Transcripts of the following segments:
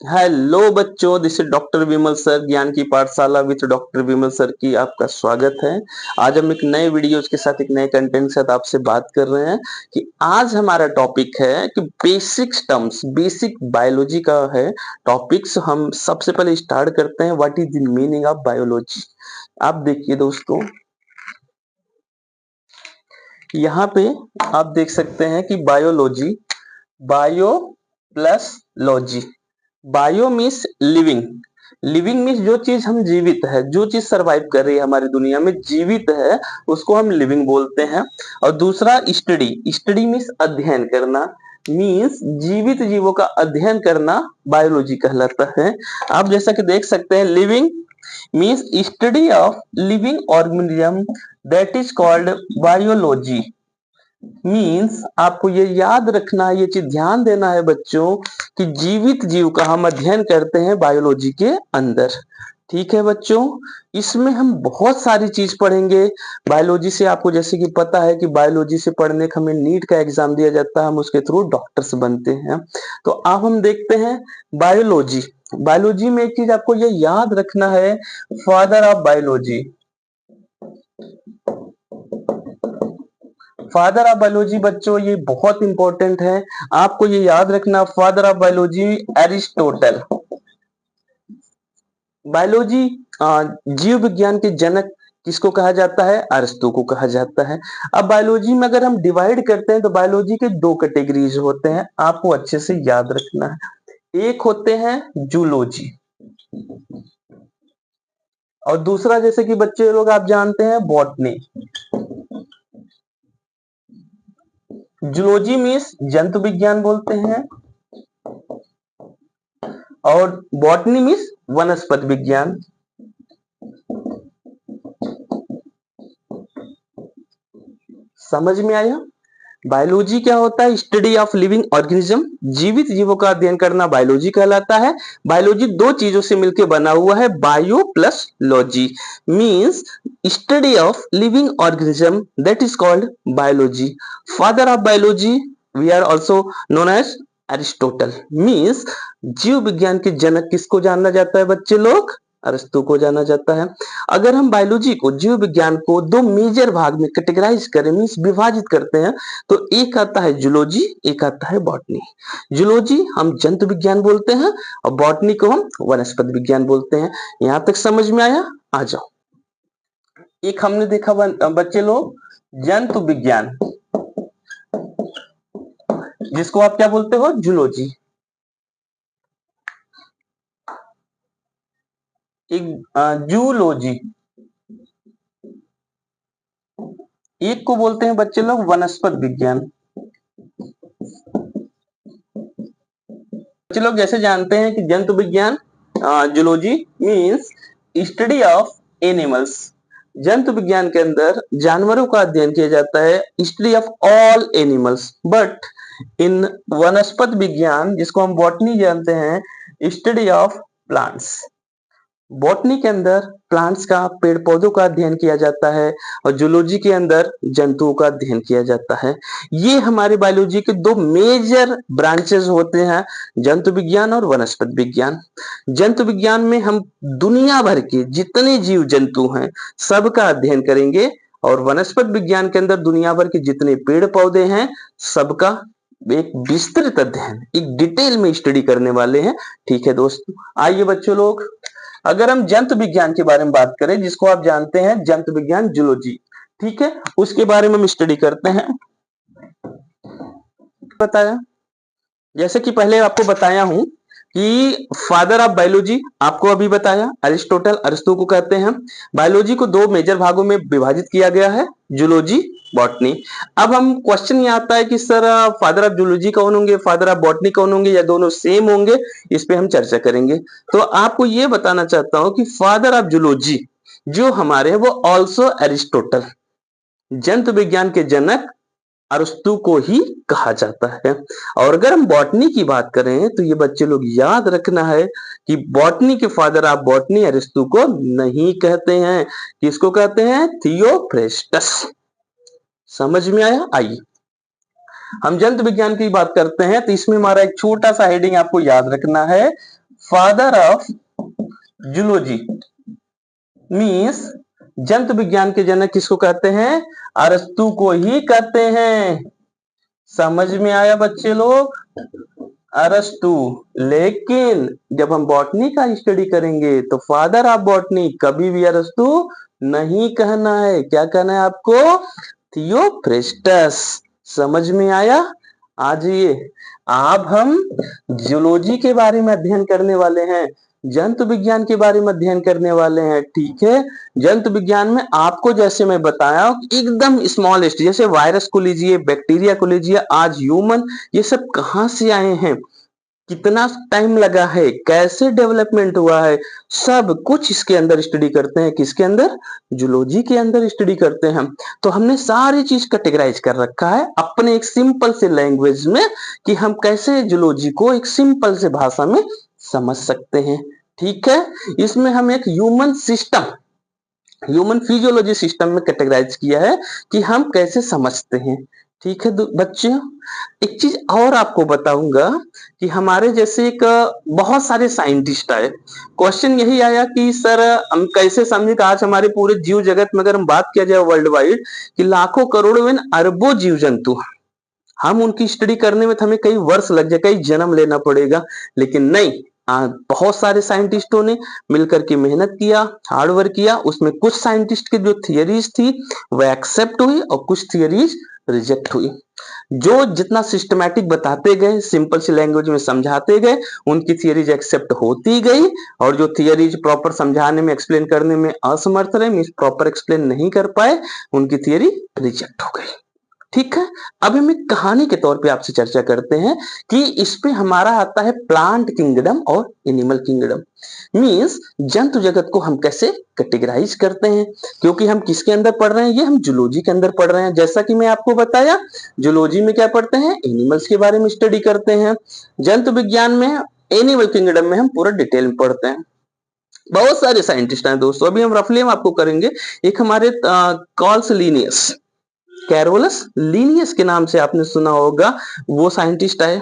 Hello बच्चों, this is doctor Vimal sir, ज्ञान की पाठशाला विद डॉक्टर विमल सर की आपका स्वागत है। आज हम एक नए वीडियोज के साथ, एक नए कंटेंट के साथ आपसे बात कर रहे हैं कि आज हमारा टॉपिक है कि बेसिक टर्म्स, बेसिक बायोलॉजी का है टॉपिक्स। हम सबसे पहले स्टार्ट करते हैं, what is the meaning of biology. आप देखिए दोस्तों, यहाँ पे आप देख सकते हैं कि biology, bio plus logy. Bio means living, living means जो चीज हम जीवित है, जो चीज सरवाइव कर रही है हमारी दुनिया में, जीवित है, उसको हम लिविंग बोलते हैं। और दूसरा स्टडी, स्टडी मीन्स अध्ययन करना, मीन्स जीवित जीवों का अध्ययन करना बायोलॉजी कहलाता है। आप जैसा कि देख सकते हैं, living means study of living organism, that is called biology. Means आपको ये याद रखना है, ये चीज ध्यान देना है बच्चों कि जीवित जीव का हम अध्ययन करते हैं बायोलॉजी के अंदर। ठीक है बच्चों, इसमें हम बहुत सारी चीज पढ़ेंगे बायोलॉजी से। आपको जैसे कि पता है कि बायोलॉजी से पढ़ने का हमें नीट का एग्जाम दिया जाता है, हम उसके थ्रू डॉक्टर्स बनते हैं। तो अब हम देखते हैं बायोलॉजी। बायोलॉजी में एक चीज आपको ये याद रखना है, father of biology. Father of biology बच्चों ये बहुत इंपॉर्टेंट है, आपको ये याद रखना। Father of biology Aristotle. Biology जीव विज्ञान के जनक किसको कहा जाता है? अरस्तु को कहा जाता है। अब बायोलॉजी में अगर हम डिवाइड करते हैं तो बायोलॉजी के दो कैटेगरीज होते हैं, आपको अच्छे से याद रखना है। एक होते हैं जूलॉजी, और दूसरा जैसे कि बच्चे लोग आप जानते हैं बॉटनी। जूलॉजी मीन्स जंतु विज्ञान बोलते हैं, और बॉटनी मीन्स वनस्पति विज्ञान। समझ में आया? बायोलॉजी क्या होता है? स्टडी ऑफ लिविंग ऑर्गेनिज्म, जीवित जीवों का अध्ययन करना बायोलॉजी कहलाता है। बायोलॉजी दो चीजों से मिलकर बना हुआ है, bio plus logy, means study of living organism, that is called biology. Father of biology we are also known as Aristotle, means जीव विज्ञान के जनक किसको जाना जाता है बच्चे लोग? अरस्तु को जाना जाता है। अगर हम बायोलॉजी को, जीव विज्ञान को दो मेजर भाग में कैटेगराइज करें, मीन्स विभाजित करते हैं, तो एक आता है जूलॉजी, एक आता है बॉटनी। जूलॉजी हम जंतु विज्ञान बोलते हैं और बॉटनी को हम वनस्पति विज्ञान बोलते हैं। यहां तक समझ में आया? आ जाओ, एक हमने देखा बच्चे लोग जंतु विज्ञान, जिसको आप क्या बोलते हो? जूलॉजी। एक जूलॉजी, एक को बोलते हैं बच्चे लोग वनस्पति विज्ञान। बच्चे लोग जैसे जानते हैं कि जंतु विज्ञान, zoology means study of animals, जंतु विज्ञान के अंदर जानवरों का अध्ययन किया जाता है, study of all animals. But in वनस्पति विज्ञान, जिसको हम बॉटनी जानते हैं, स्टडी ऑफ प्लांट्स। बॉटनी के अंदर प्लांट्स का, पेड़ पौधों का अध्ययन किया जाता है, और जूलॉजी के अंदर जंतुओं का अध्ययन किया जाता है। ये हमारे बायोलॉजी के दो मेजर ब्रांचेस होते हैं, जंतु विज्ञान और वनस्पति विज्ञान। जंतु विज्ञान में हम दुनिया भर के जितने जीव जंतु हैं सबका अध्ययन करेंगे, और वनस्पति विज्ञान के अंदर दुनिया भर के जितने पेड़ पौधे हैं सबका एक विस्तृत अध्ययन, एक डिटेल में स्टडी करने वाले हैं। ठीक है दोस्तों, आइए बच्चों लोग, अगर हम जंतु विज्ञान के बारे में बात करें, जिसको आप जानते हैं जंतु विज्ञान जूलॉजी, ठीक है, उसके बारे में हम स्टडी करते हैं। बताया, जैसे कि पहले आपको बताया हूं कि फादर ऑफ बायोलॉजी आपको अभी बताया अरिस्टोटल, अरस्तु को कहते हैं। बायोलॉजी को दो मेजर भागों में विभाजित किया गया है, जूलॉजी, बॉटनी। अब हम क्वेश्चन ये आता है कि सर फादर ऑफ जूलॉजी कौन होंगे, फादर ऑफ बॉटनी कौन होंगे, या दोनों सेम होंगे? इस पे हम चर्चा करेंगे। तो आपको ये बताना चाहता हूं कि फादर ऑफ जूलॉजी जो हमारे हैं वो ऑल्सो एरिस्टोटल, जंतु विज्ञान के जनक अरस्तु को ही कहा जाता है। और अगर हम बॉटनी की बात करें तो ये बच्चे लोग याद रखना है कि बॉटनी के फादर ऑफ बॉटनी अरस्तु को नहीं कहते हैं, किसको कहते हैं? थियोफ्रेस्टस। समझ में आया? आइए हम जंतु विज्ञान की बात करते हैं, तो इसमें हमारा एक छोटा सा हेडिंग आपको याद रखना है, फादर ऑफ जूलॉजी मीन्स जंतु विज्ञान के जनक किसको कहते हैं? अरस्तु को ही कहते हैं। समझ में आया बच्चे लोग? अरस्तु। लेकिन जब हम बॉटनी का स्टडी करेंगे तो फादर ऑफ बॉटनी कभी भी अरस्तु नहीं कहना है। क्या कहना है आपको? थियोफ्रेस्टस। समझ में आया? आइए अब हम जूलॉजी के बारे में अध्ययन करने वाले हैं, जंतु विज्ञान के बारे में अध्ययन करने वाले हैं। ठीक है, जंतु विज्ञान में आपको जैसे मैं बताया एकदम स्मॉलेस्ट, जैसे वायरस को लीजिए, बैक्टीरिया को लीजिए, आज ह्यूमन, ये सब कहां से आए हैं, कितना टाइम लगा है, कैसे डेवलपमेंट हुआ है, सब कुछ इसके अंदर स्टडी करते हैं। किसके अंदर? जूलॉजी के अंदर स्टडी करते हैं। तो हमने सारी चीज कैटेगराइज कर रखा है अपने एक सिंपल से लैंग्वेज में कि हम कैसे जूलॉजी को एक सिंपल से भाषा में समझ सकते हैं। ठीक है, इसमें हम एक human system, human physiology system में कैटेगराइज किया है कि हम कैसे समझते हैं। ठीक है बच्चों, एक चीज और आपको बताऊंगा कि हमारे जैसे एक बहुत सारे साइंटिस्ट आए, क्वेश्चन यही आया कि सर हम कैसे समझे कि आज हमारे पूरे जीव जगत में अगर हम बात किया जाए वर्ल्ड वाइड कि लाखों करोड़ों अरबों जीव जंतु, हम उनकी स्टडी करने में तो हमें कई वर्ष लग जाए, कई जन्म लेना पड़ेगा। लेकिन नहीं, बहुत सारे साइंटिस्टों ने मिलकर के मेहनत किया, हार्डवर्क किया, उसमें कुछ साइंटिस्ट की जो थियरीज थी वो एक्सेप्ट हुई और कुछ थियरीज रिजेक्ट हुई। जो जितना सिस्टमैटिक बताते गए, सिंपल सी लैंग्वेज में समझाते गए, उनकी थियरीज एक्सेप्ट होती गई, और जो थियरीज प्रॉपर समझाने में, एक्सप्लेन करने में असमर्थ रहे, मींस प्रॉपर एक्सप्लेन नहीं कर पाए, उनकी थियरी रिजेक्ट हो गई। ठीक है, अब हम एक कहानी के तौर पे आपसे चर्चा करते हैं कि इस पे हमारा आता है प्लांट किंगडम और एनिमल किंगडम। मींस जंतु जगत को हम कैसे कैटेगराइज करते हैं, क्योंकि हम किसके अंदर पढ़ रहे हैं? ये हम जूलॉजी के अंदर पढ़ रहे हैं। जैसा कि मैं आपको बताया, जूलॉजी में क्या पढ़ते हैं? एनिमल्स के बारे में स्टडी करते हैं। जंतु विज्ञान में, एनिमल किंगडम में हम पूरा डिटेल में पढ़ते हैं। बहुत सारे साइंटिस्ट हैं दोस्तों, अभी हम रफली हम आपको करेंगे। एक हमारे कॉल्स लीनियस, कैरोलस लीनियस के नाम से आपने सुना होगा, वो साइंटिस्ट आए।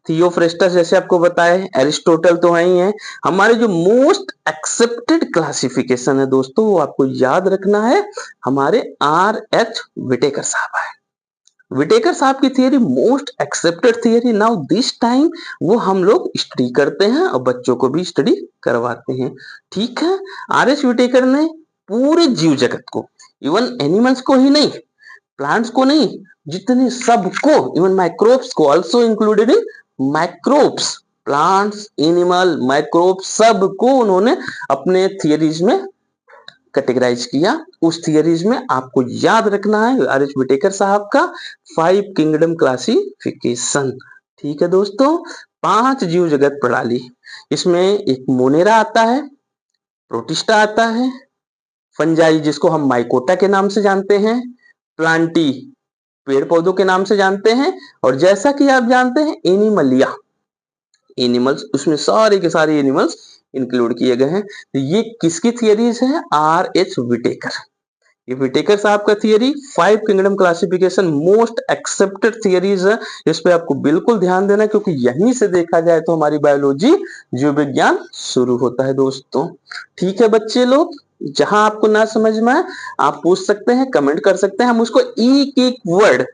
थियोफ्रेस्टस जैसे आपको बताया, एरिस्टोटल तो है ही है। हमारे जो मोस्ट एक्सेप्टेड क्लासिफिकेशन है दोस्तों, वो आपको याद रखना है, हमारे R.H. विटेकर साहब है। विटेकर साहब की theory most accepted theory. Now this time वो हम लोग स्टडी करते हैं और बच्चों को भी स्टडी करवाते हैं। ठीक है, R.H. विटेकर ने पूरे जीव जगत को, इवन एनिमल्स को ही नहीं, प्लांट्स को नहीं, जितने सबको, इवन माइक्रोब्स को, also included in microbes, plants, animal, microbes, सबको उन्होंने अपने थियरीज में कैटेगराइज किया। उस थियरीज में आपको याद रखना है R.H. विटेकर साहब का 5 किंगडम क्लासिफिकेशन। ठीक है दोस्तों, 5 जीव जगत प्रणाली, इसमें एक मोनेरा आता है, प्रोटिस्टा आता है, फंजाई जिसको हम माइकोटा के नाम से जानते हैं, प्लांटी पेड़ पौधों के नाम से जानते हैं, और जैसा कि आप जानते हैं एनिमलिया, एनिमल्स, उसमें सारे के सारे एनिमल्स इंक्लूड किए गए हैं। तो ये किसकी थियरीज है? R.H. विटेकर। ये विटेकर साहब का theory 5 kingdom classification most accepted theories है। इस पे आपको बिल्कुल ध्यान देना, क्योंकि यहीं से देखा जाए तो हमारी बायोलॉजी, जीव विज्ञान शुरू होता है दोस्तों। ठीक है बच्चे लोग, जहां आपको ना समझ में आए आप पूछ सकते हैं, कमेंट कर सकते हैं, हम उसको एक एक वर्ड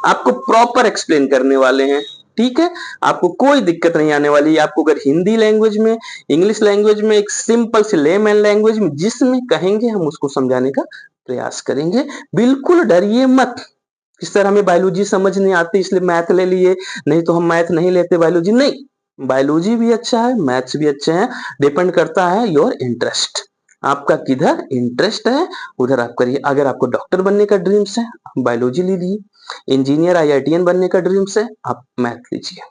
आपको प्रॉपर एक्सप्लेन करने वाले हैं। ठीक है, आपको कोई दिक्कत नहीं आने वाली। आपको अगर हिंदी लैंग्वेज में, इंग्लिश लैंग्वेज में, एक सिंपल सी लेमैन लैंग्वेज में जिसमें कहेंगे हम उसको समझाने का प्रयास करेंगे। बिल्कुल डरिए मत, इस तरह हमें बायोलॉजी समझ नहीं आती इसलिए मैथ ले लिए, नहीं तो हम मैथ नहीं लेते बायोलॉजी, नहीं, बायोलॉजी भी अच्छा है, मैथ्स भी अच्छे हैं, डिपेंड करता है योर इंटरेस्ट, आपका किधर इंटरेस्ट है उधर आप करिए। अगर आपको डॉक्टर बनने का ड्रीम्स है बायोलॉजी लीजिए, इंजीनियर IITian बनने का ड्रीम्स है आप मैथ लीजिए।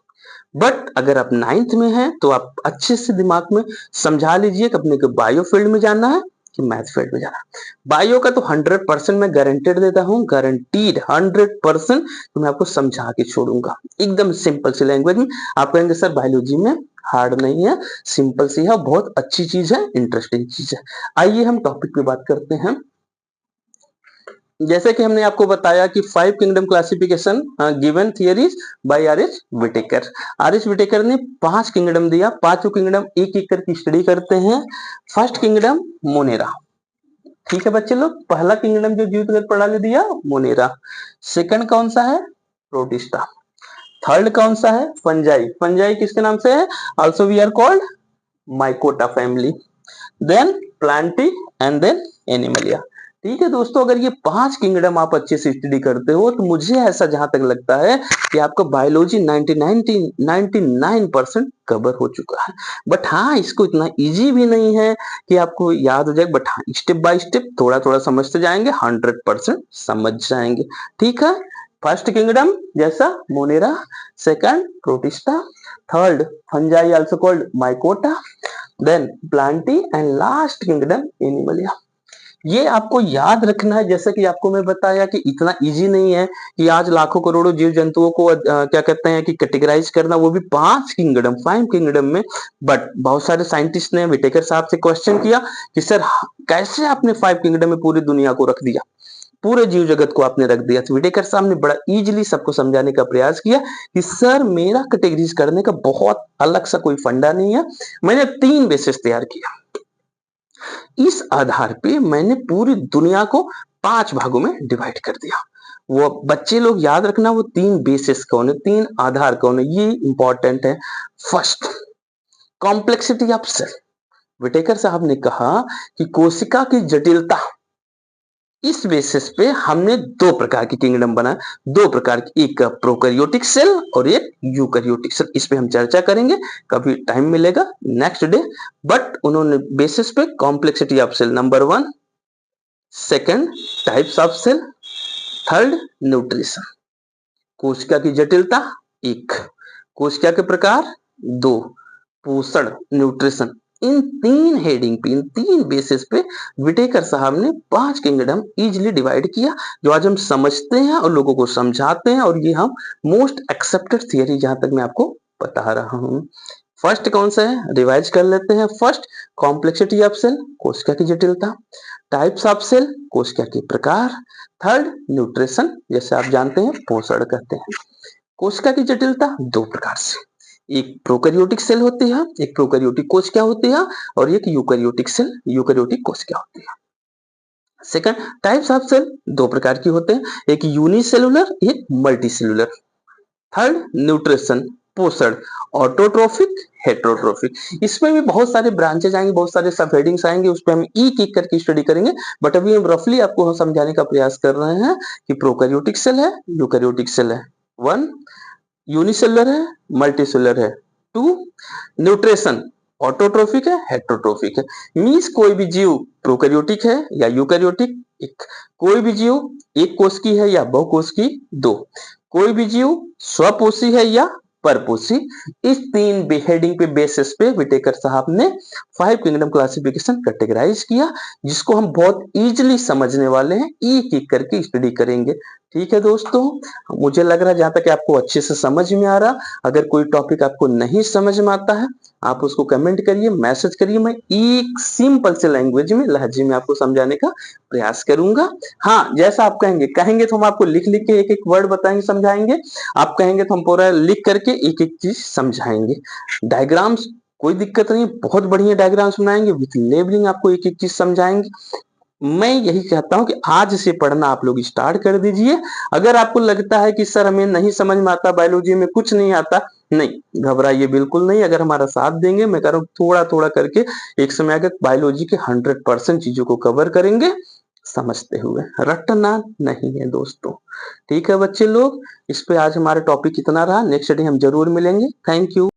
बट अगर आप 9th में हैं तो आप अच्छे से दिमाग में समझा लीजिए कि अपने को बायो फील्ड में जाना है कि मैथ फील्ड में जाना है। बायो का तो 100% मैं गारंटेड देता हूँ, गारंटीड 100% तो मैं आपको समझा के छोड़ूंगा एकदम सिंपल सी लैंग्वेज में। आप कहेंगे सर बायोलॉजी में हार्ड नहीं है, सिंपल सी है, बहुत अच्छी चीज है, इंटरेस्टिंग चीज है। आइए हम टॉपिक पे बात करते हैं। जैसे कि हमने आपको बताया कि 5 kingdom classification given theories by R H. Whittaker. R H. Whittaker ने 5 किंगडम दिया, पांचों किंगडम एक एक करके स्टडी करते हैं। फर्स्ट किंगडम मोनेरा, ठीक है बच्चे लोग, पहला किंगडम जो जीवित प्रणाली दिया मोनेरा। सेकंड कौन सा है? प्रोटिस्टा। थर्ड कौन सा है? फंजाई। फंजाई किसके नाम से है? Also we are called mycota family. Then plantae and then animalia. ठीक है दोस्तों, अगर ये 5 किंगडम आप अच्छे से स्टडी करते हो तो मुझे ऐसा जहां तक लगता है कि आपका बायोलॉजी 99% कवर हो चुका है। बट हाँ, इसको इतना इजी भी नहीं है कि आपको याद हो जाए, बट हाँ, स्टेप बाय स्टेप थोड़ा थोड़ा समझते जाएंगे, 100% समझ जाएंगे। ठीक है, फर्स्ट किंगडम जैसा monera, second protista, third fungi also called mycota, then plantae and last kingdom animalia. ये आपको याद रखना है, जैसे कि आपको मैं बताया कि इतना इजी नहीं है कि आज लाखों करोड़ों जीव जंतुओं को क्या कहते हैं कि कैटेगराइज करना, वो भी 5 किंगडम में। बट बहुत सारे साइंटिस्ट ने विटेकर साहब से क्वेश्चन किया कि सर कैसे आपने 5 किंगडम में पूरी दुनिया को रख दिया, पूरे जीव जगत को आपने रख दिया। तो विटेकर साहब ने बड़ा इजीली सबको समझाने का प्रयास किया कि सर मेरा कैटेगरीज करने का बहुत अलग सा कोई फंडा नहीं है, मैंने 3 बेसिस तैयार किया, इस आधार पे मैंने पूरी दुनिया को 5 भागों में डिवाइड कर दिया। वो बच्चे लोग याद रखना, वो 3 बेसिस कौन है, 3 आधार कौन है, ये इंपॉर्टेंट है। First, complexity of cell. Whittaker साहब ने कहा कि कोशिका की जटिलता, इस बेसिस पे हमने 2 प्रकार की किंगडम बनाया, 2 प्रकार की, एक प्रोकैरियोटिक सेल और एक यूकैरियोटिक सेल। इस पे हम चर्चा करेंगे, कभी टाइम मिलेगा नेक्स्ट डे। बट उन्होंने बेसिस पे complexity of cell number 1, second types of cell, third nutrition. कोशिका की जटिलता 1, कोशिका के प्रकार 2, पोषण न्यूट्रिशन। इन 3 हेडिंग पे, इन 3 बेसिस पे विटेकर साहब ने 5 किंगडम इजीली डिवाइड किया, जो आज हम समझते हैं और लोगों को समझाते हैं, और ये हम मोस्ट एक्सेप्टेड थियरी जहां तक मैं आपको बता रहा हूं। फर्स्ट कौन सा है, रिवाइज कर लेते हैं। फर्स्ट, कॉम्प्लेक्सिटी ऑफ सेल, कोशिका की जटिलता। टाइप्स ऑफ सेल, कोशिका के प्रकार। थर्ड, न्यूट्रिशन, जैसे आप जानते हैं पोषण कहते हैं। कोशिका की जटिलता 2 प्रकार से, एक प्रोकैरियोटिक सेल होती है, एक प्रोकैरियोटिक कोशिका होती है, और एक यूकैरियोटिक सेल, यूकैरियोटिक कोशिका होती है। सेकंड, टाइप्स ऑफ सेल 2 प्रकार की होते हैं, एक यूनिसेलुलर, एक मल्टीसेलुलर। थर्ड, न्यूट्रिशन, पोषण, ऑटोट्रोफिक, हेटेरोट्रोफिक। इसमें भी बहुत सारे ब्रांचेज आएंगे, बहुत सारे सब हेडिंग्स आएंगे, उस पर हम एक एक करके स्टडी करेंगे। बट अभी हम रफली आपको समझाने का प्रयास कर रहे हैं कि प्रोकैरियोटिक सेल है, यूकैरियोटिक सेल है, 1 यूनिसेलुलर है, मल्टीसेलुलर है, 2 न्यूट्रिशन, ऑटोट्रोफिक है, हेटेरोट्रोफिक है। मींस कोई भी जीव प्रोकैरियोटिक है या यूकैरियोटिक, एक कोई भी जीव एक कोश की है या बहुकोश की, 2 कोई भी जीव स्वपोषी है या परपोषी। इस 3 हेडिंग पे बेसिस पे विटेकर साहब ने 5 किंगडम क्लासिफिकेशन कैटेगराइज किया, जिसको हम बहुत इजीली समझने वाले हैं, एक एक करके स्टडी करेंगे। ठीक है दोस्तों, मुझे लग रहा है जहां तक आपको अच्छे से समझ में आ रहा। अगर कोई टॉपिक आपको नहीं समझ में आता है, आप उसको कमेंट करिए, मैसेज करिए, मैं एक सिंपल से लैंग्वेज में, लहजे में आपको समझाने का प्रयास करूंगा। हाँ, जैसा आप कहेंगे तो हम आपको लिख लिख के एक एक वर्ड बताएंगे, समझाएंगे। आप कहेंगे तो हम पूरा लिख करके एक एक चीज समझाएंगे। डायग्राम्स कोई दिक्कत नहीं, बहुत बढ़िया डायग्राम्स बनाएंगे, विथ लेबलिंग आपको एक एक चीज समझाएंगे। मैं यही कहता हूं कि आज से पढ़ना आप लोग स्टार्ट कर दीजिए। अगर आपको लगता है कि सर हमें नहीं समझ में आता, बायोलॉजी में कुछ नहीं आता, नहीं घबराइए बिल्कुल नहीं। अगर हमारा साथ देंगे, मैं कह रहा हूं थोड़ा थोड़ा करके एक समय आगे बायोलॉजी के 100% चीजों को कवर करेंगे, समझते हुए, रटना नहीं है दोस्तों। ठीक है बच्चे लोग, इस पे आज हमारा टॉपिक इतना रहा, नेक्स्ट डे हम जरूर मिलेंगे। Thank you.